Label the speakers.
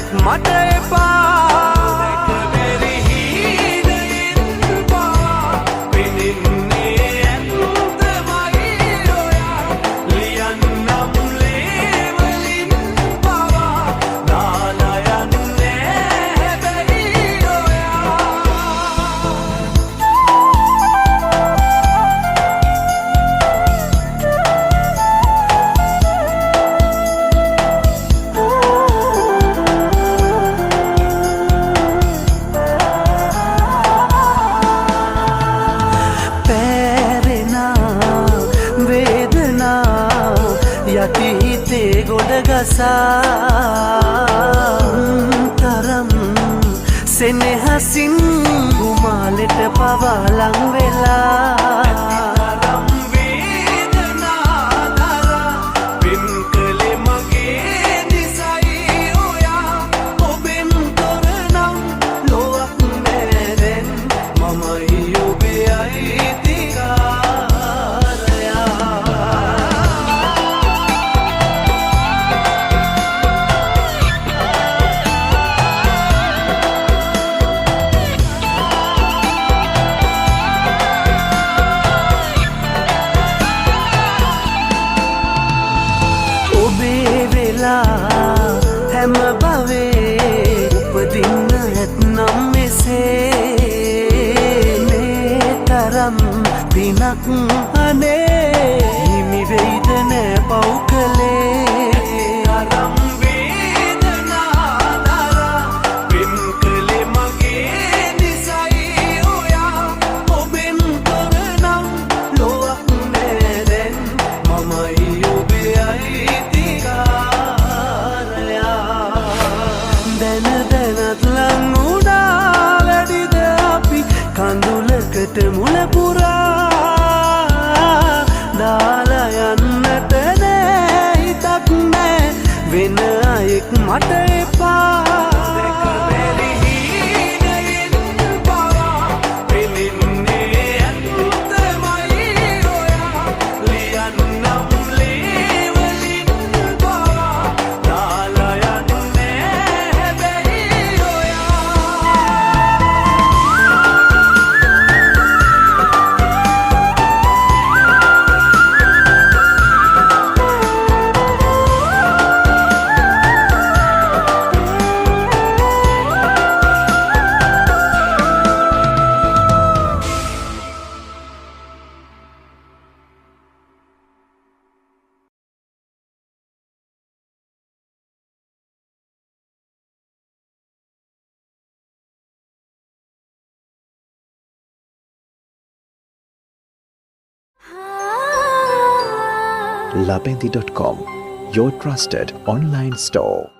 Speaker 1: ආයෙත් මට එපා යටිහිතේ ගොඩ ගසා තරම් සෙනෙහසින් උමාලෙට පවා ලං වෙලා හැම භවේ උපදින්න ඇත්නම් මෙසේ මේ තරම් දිනක් අනේ හිමි වෙයිද නෑ පව් කළේ අරම් වේදනා දරා වෙන් කළේ මගේ නිසයි ඔයා ඔබෙන් තොරනම් ලොවක් නෑ දැන් මමයි ඔබේ අයිතිකා කඳුලකට මුල පුරා දාලා යන්නට නෑ හිතක් නෑ වෙන අයෙක් මට එපා
Speaker 2: Labendi.com, your trusted online store.